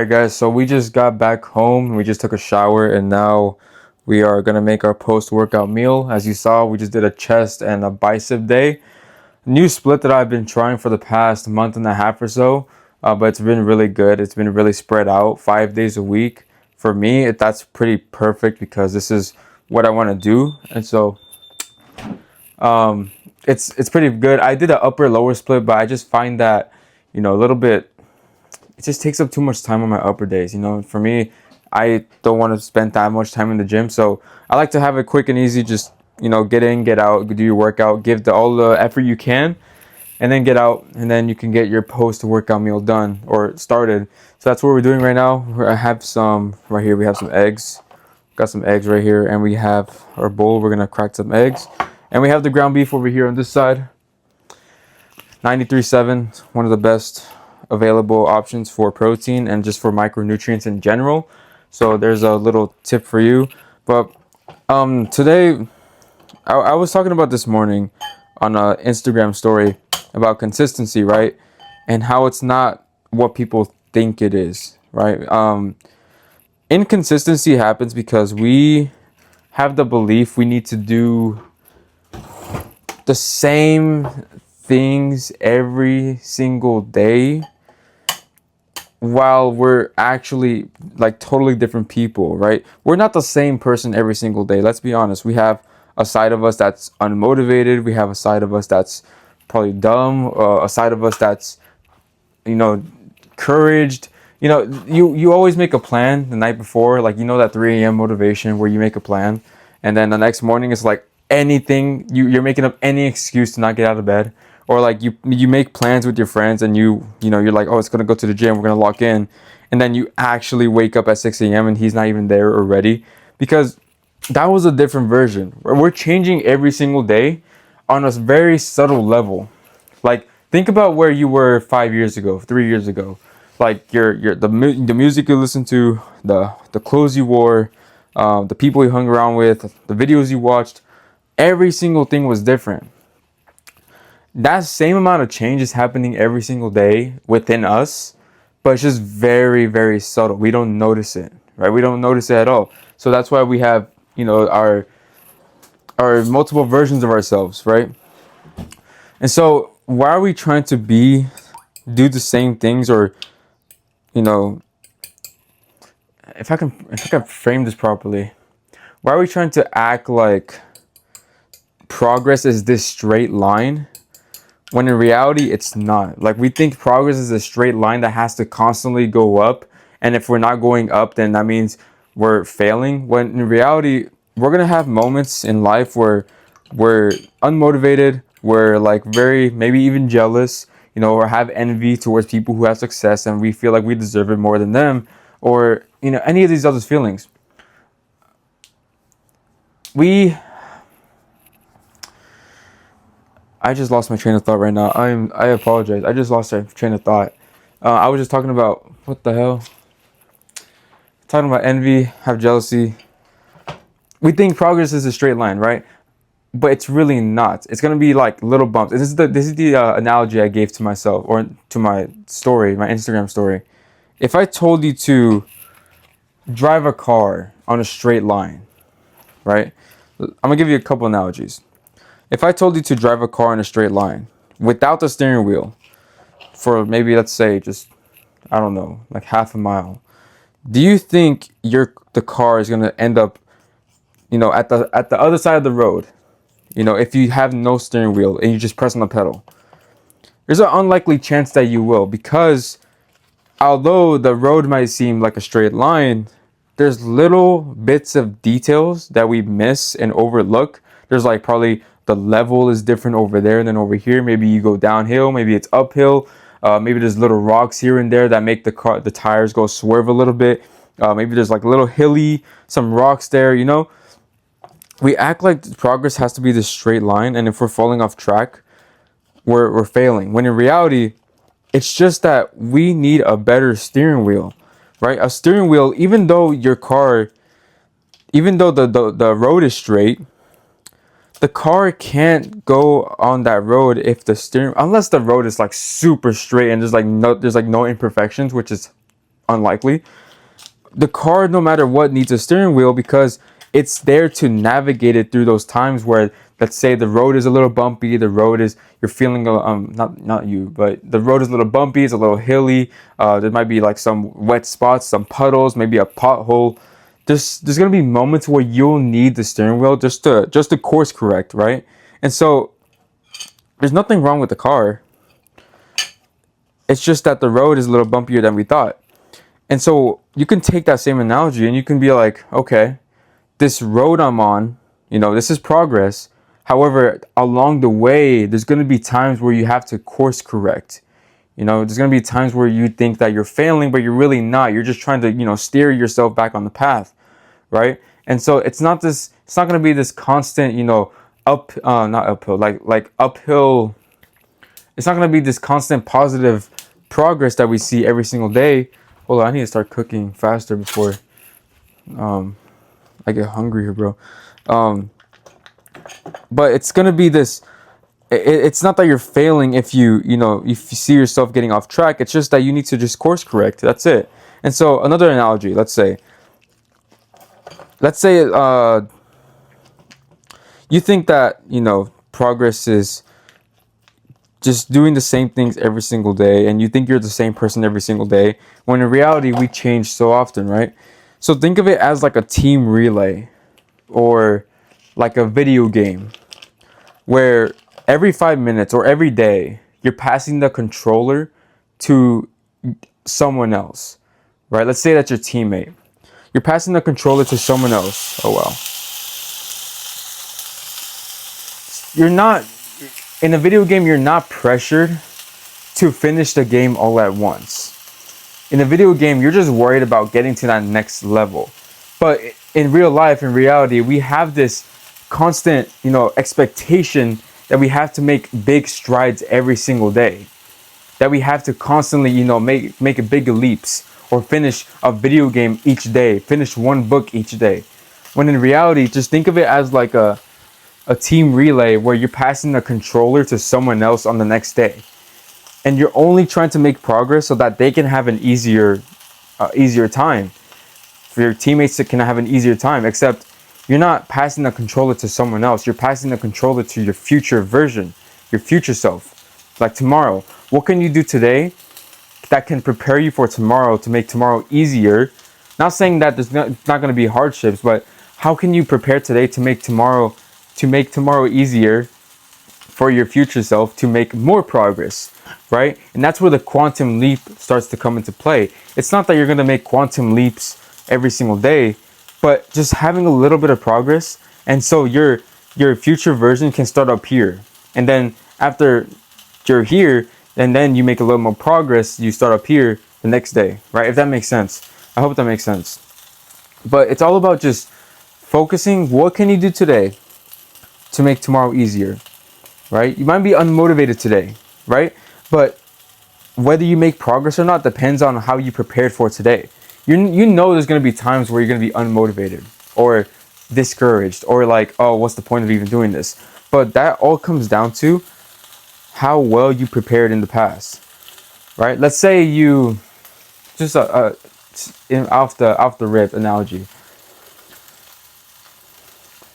Alright guys, so we just got back home, we just took a shower, and now we are gonna make our post-workout meal. As you saw, we just did a chest and a bicep day. New split that I've been trying for the past month and a half or so, but it's been really good. It's been really spread out, 5 days a week. For me, that's pretty perfect because this is what I want to do, and so it's pretty good. I did an upper lower split, but I just find that a little bit, it just takes up too much time on my upper days. For me, I don't want to spend that much time in the gym, so I like to have it quick and easy. Just get in, get out, do your workout, give all the effort you can, and then get out, and then you can get your post-workout meal done or started. So that's what we're doing right now. I have some right here. We have some eggs. Got some eggs right here, and we have our bowl. We're gonna crack some eggs, and we have the ground beef over here on this side. 93.7, one of the best available options for protein and just for micronutrients in general. So there's a little tip for you. But today I was talking about this morning on an Instagram story about consistency, right? And how it's not what people think it is, right? Inconsistency happens because we have the belief we need to do the same things every single day, while we're actually like totally different people, right? We're not the same person every single day. Let's be honest. We have a side of us that's unmotivated. We have a side of us that's probably dumb. A side of us that's, encouraged. You always make a plan the night before, like that 3 a.m. motivation where you make a plan, and then the next morning it's like anything. You're making up any excuse to not get out of bed. Or like you make plans with your friends, and you're like, oh, it's gonna go to the gym, we're gonna lock in, and then you actually wake up at 6 a.m. and he's not even there already, because that was a different version. We're changing every single day on a very subtle level. Like, think about where you were 5 years ago, 3 years ago. Like the music you listened to, the clothes you wore, the people you hung around with, the videos you watched. Every single thing was different. That same amount of change is happening every single day within us, but it's just very, very subtle. We don't notice it, right? We don't notice it at all. So that's why we have, our multiple versions of ourselves, right? And so why are we trying to do the same things, or, if I can frame this properly, why are we trying to act like progress is this straight line, when in reality it's not? Like, we think progress is a straight line that has to constantly go up, and if we're not going up, then that means we're failing. When in reality, we're gonna have moments in life where we're unmotivated, we're like very, maybe even jealous, or have envy towards people who have success, and we feel like we deserve it more than them, or any of these other feelings. I just lost my train of thought right now. I apologize. I just lost my train of thought. I was just talking about, what the hell? Talking about envy, have jealousy. We think progress is a straight line, right? But it's really not. It's gonna be like little bumps. This is the analogy I gave to myself, or to my story, my Instagram story. If I told you to drive a car on a straight line, right? I'm gonna give you a couple analogies. If I told you to drive a car in a straight line without the steering wheel for maybe, let's say, just, I don't know, like half a mile, do you think the car is going to end up, at the other side of the road, if you have no steering wheel and you just press on the pedal? There's an unlikely chance that you will, because although the road might seem like a straight line, there's little bits of details that we miss and overlook. There's like probably the level is different over there than over here. Maybe you go downhill, maybe it's uphill. Maybe there's little rocks here and there that make the tires go swerve a little bit. Maybe there's like a little hilly, some rocks there, We act like progress has to be this straight line, and if we're falling off track, we're failing. When in reality, it's just that we need a better steering wheel, right? A steering wheel, even though the road is straight, the car can't go on that road if the steering, unless the road is like super straight and there's no imperfections, which is unlikely. The car, no matter what, needs a steering wheel because it's there to navigate it through those times where, let's say, the road is a little bumpy, the road is, you're feeling not you, but the road is a little bumpy, it's a little hilly, there might be like some wet spots, some puddles, maybe a pothole. There's gonna be moments where you'll need the steering wheel just to course correct, right? And so there's nothing wrong with the car. It's just that the road is a little bumpier than we thought. And so you can take that same analogy and you can be like, okay, this road I'm on, this is progress. However, along the way, there's going to be times where you have to course correct. There's going to be times where you think that you're failing, but you're really not. You're just trying to, steer yourself back on the path, right? And so it's not going to be this constant, not uphill, like uphill. It's not going to be this constant positive progress that we see every single day. Hold on, I need to start cooking faster before I get hungry here, bro. But it's gonna be this. It's not that you're failing if if you see yourself getting off track. It's just that you need to just course correct. That's it. And so another analogy. Let's say you think that progress is just doing the same things every single day, and you think you're the same person every single day, when in reality we change so often, right? So think of it as like a team relay or like a video game where every 5 minutes or every day you're passing the controller to someone else, right? Let's say that's your teammate. You're passing the controller to someone else. Oh well. In a video game, you're not pressured to finish the game all at once. In a video game, you're just worried about getting to that next level. But in real life, in reality, we have this constant, expectation that we have to make big strides every single day. That we have to constantly, make big leaps or finish a video game each day, finish one book each day. When in reality, just think of it as like a team relay where you're passing the controller to someone else on the next day. And you're only trying to make progress so that they can have an easier time. For your teammates that can have an easier time, except you're not passing the controller to someone else. You're passing the controller to your future version, your future self. Like tomorrow, what can you do today that can prepare you for tomorrow to make tomorrow easier? Not saying that there's not going to be hardships, but how can you prepare today to make tomorrow easier for your future self to make more progress, right? And that's where the quantum leap starts to come into play. It's not that you're going to make quantum leaps every single day, but just having a little bit of progress. And so your future version can start up here. And then after you're here, and then you make a little more progress, you start up here the next day, right? If that makes sense. I hope that makes sense. But it's all about just focusing. What can you do today to make tomorrow easier, right? You might be unmotivated today, right? But whether you make progress or not depends on how you prepared for today. You know there's going to be times where you're going to be unmotivated or discouraged or like, oh, what's the point of even doing this? But that all comes down to how well you prepared in the past, right? Let's say you just off the rip analogy.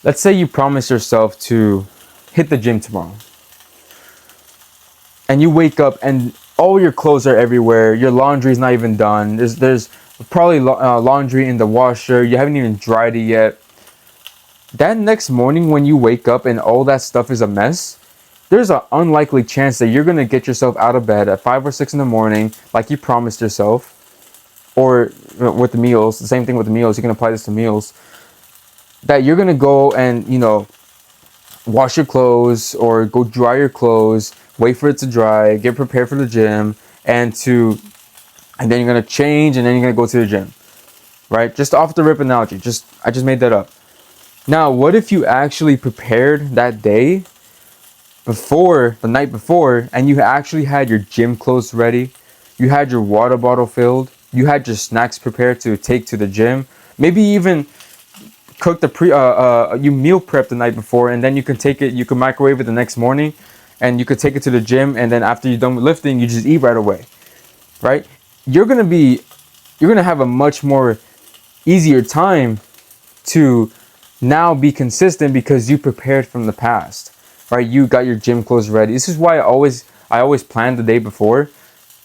Let's say you promise yourself to hit the gym tomorrow. And you wake up and all your clothes are everywhere. Your laundry is not even done. There's probably laundry in the washer. You haven't even dried it yet. That next morning when you wake up and all that stuff is a mess, there's an unlikely chance that you're going to get yourself out of bed at 5 or 6 in the morning like you promised yourself. Or with the meals, the same thing with the meals. You can apply this to meals. That you're going to go and, wash your clothes or go dry your clothes, wait for it to dry, get prepared for the gym, and then you're going to change and then you're going to go to the gym, right? Just off the rip analogy. I just made that up. Now, what if you actually prepared that day before, the night before, and you actually had your gym clothes ready, you had your water bottle filled, you had your snacks prepared to take to the gym, maybe even cook you meal prep the night before, and then you can microwave it the next morning, and you could take it to the gym, and then after you're done with lifting, you just eat right away, right? You're gonna be you're gonna have a much more easier time to now be consistent because you prepared from the past, right? You got your gym clothes ready. This is why I always plan the day before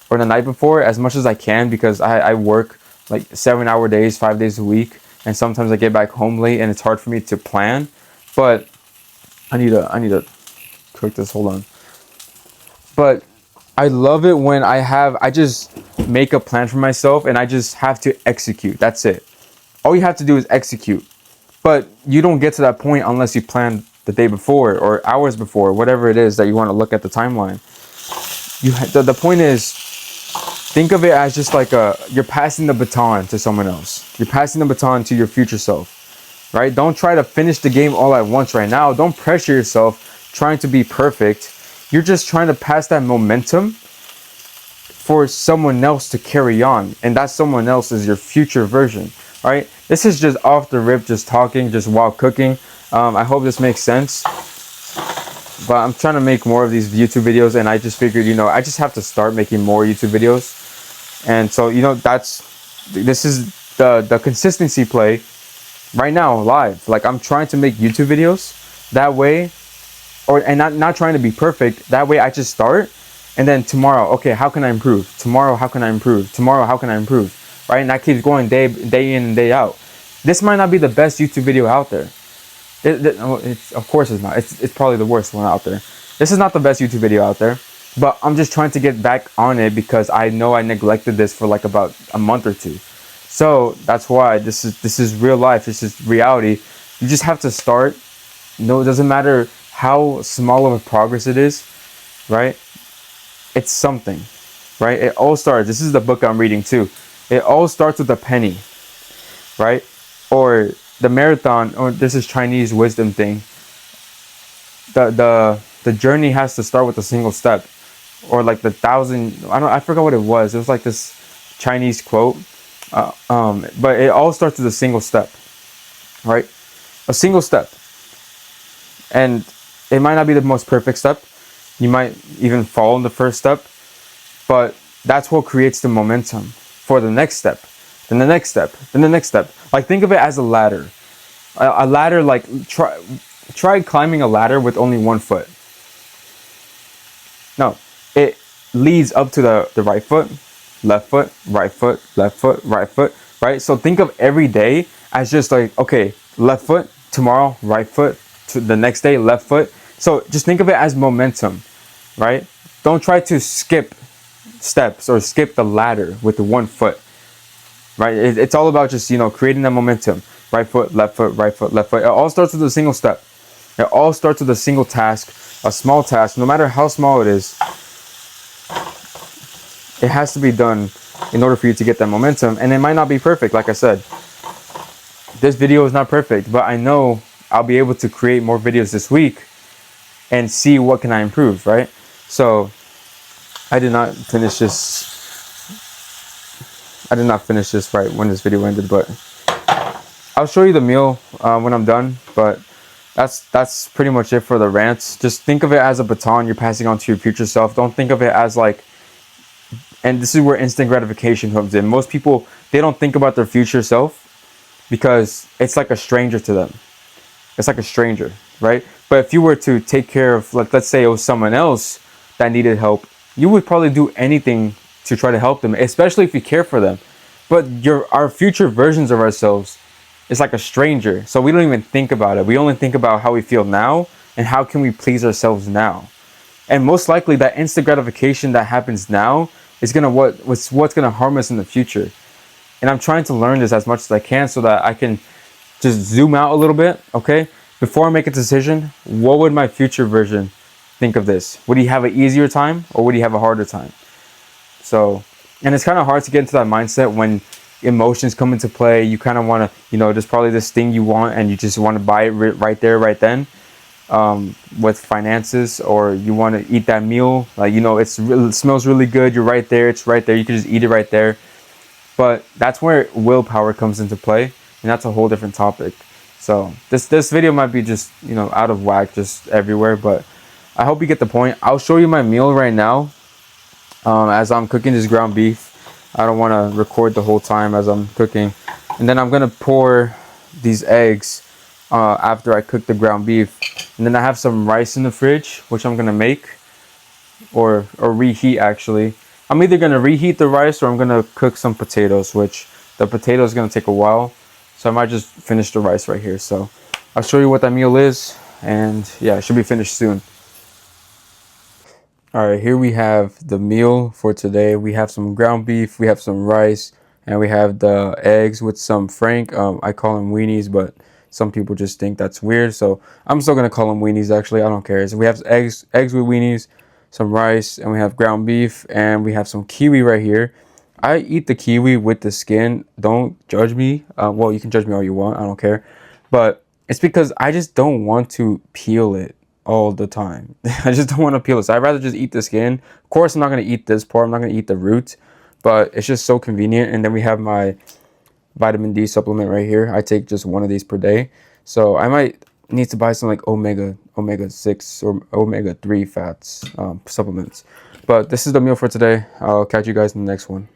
or the night before as much as I can, because I work like 7-hour days, 5 days a week, and sometimes I get back home late and it's hard for me to plan. But I need to cook this. Hold on. But I love it when I just make a plan for myself and I just have to execute. That's it. All you have to do is execute. But you don't get to that point unless you plan the day before or hours before, whatever it is that you want to look at the timeline. The point is, think of it as just like you're passing the baton to someone else. You're passing the baton to your future self, right? Don't try to finish the game all at once right now. Don't pressure yourself trying to be perfect. You're just trying to pass that momentum for someone else to carry on. And that someone else is your future version, right? This is just off the rip, just talking, just while cooking. I hope this makes sense. But I'm trying to make more of these YouTube videos, and I just figured, I just have to start making more YouTube videos. And so, this is the consistency play right now live. Like, I'm trying to make YouTube videos that way, and not trying to be perfect. That way I just start, and then tomorrow, okay, how can I improve? Tomorrow, how can I improve? Tomorrow, how can I improve? Right? And that keeps going day in and day out. This might not be the best YouTube video out there. Of course it's not. It's probably the worst one out there. This is not the best YouTube video out there, but I'm just trying to get back on it because I know I neglected this for like about a month or two. So that's why this is real life. This is reality. You just have to start. No, it doesn't matter how small of a progress it is, right? It's something, right? It all starts. This is the book I'm reading too. It all starts with a penny, right? Or the marathon, or this is Chinese wisdom thing. The journey has to start with a single step, or like the 1,000. I forgot what it was. It was like this Chinese quote, but it all starts with a single step, right? A single step, and it might not be the most perfect step. You might even fall in the first step, but that's what creates the momentum for the next step. Then the next step, then the next step. Like, think of it as a ladder. A ladder, like, try climbing a ladder with only one foot. No, it leads up to the right foot, left foot, right foot, left foot, right foot, right? So think of every day as just like, okay, left foot, tomorrow, right foot, to the next day, left foot. So just think of it as momentum, right? Don't try to skip steps or skip the ladder with the one foot. Right, it's all about just creating that momentum. Right foot, left foot, right foot, left foot. It all starts with a single step. It all starts with a single task, a small task. No matter how small it is, it has to be done in order for you to get that momentum. And it might not be perfect, like I said. This video is not perfect, but I know I'll be able to create more videos this week and see what can I improve, right? So I did not finish this right when this video ended, but I'll show you the meal when I'm done. But that's pretty much it for the rants. Just think of it as a baton you're passing on to your future self. Don't think of it as like, and this is where instant gratification comes in. Most people, they don't think about their future self because it's like a stranger to them. It's like a stranger, right? But if you were to take care of, like, let's say it was someone else that needed help, you would probably do anything to try to help them, especially if you care for them. But our future versions of ourselves is like a stranger, so we don't even think about it. We only think about how we feel now and how can we please ourselves now. And most likely that instant gratification that happens now is what's gonna harm us in the future. And I'm trying to learn this as much as I can so that I can just zoom out a little bit, okay? Before I make a decision, what would my future version think of this? Would he have an easier time or would he have a harder time? So, and it's kind of hard to get into that mindset when emotions come into play. You kind of want to, there's probably this thing you want and you just want to buy it right there, right then, with finances, or you want to eat that meal. Like, it smells really good. You're right there. It's right there. You can just eat it right there. But that's where willpower comes into play. And that's a whole different topic. So this video might be just, out of whack, just everywhere. But I hope you get the point. I'll show you my meal right now. As I'm cooking this ground beef. I don't want to record the whole time as I'm cooking. And then I'm gonna pour these eggs after I cook the ground beef. And then I have some rice in the fridge, which I'm gonna make or reheat actually. I'm either gonna reheat the rice or I'm gonna cook some potatoes, which the potatoes is gonna take a while. So I might just finish the rice right here. So I'll show you what that meal is, and yeah, it should be finished soon. All right, here we have the meal for today. We have some ground beef, we have some rice, and we have the eggs with some Frank. I call them weenies, but some people just think that's weird. So I'm still gonna call them weenies. Actually, I don't care. So we have eggs with weenies, some rice, and we have ground beef, and we have some kiwi right here. I eat the kiwi with the skin. Don't judge me. Well, you can judge me all you want. I don't care, but it's because I just don't want to peel it all the time. I just don't want to peel this. I'd rather just eat the skin. Of course, I'm not going to eat this part. I'm not going to eat the root, but it's just so convenient. And then we have my vitamin D supplement right here. I take just one of these per day. So I might need to buy some like omega 6 or omega 3 fats supplements. But this is the meal for today. I'll catch you guys in the next one.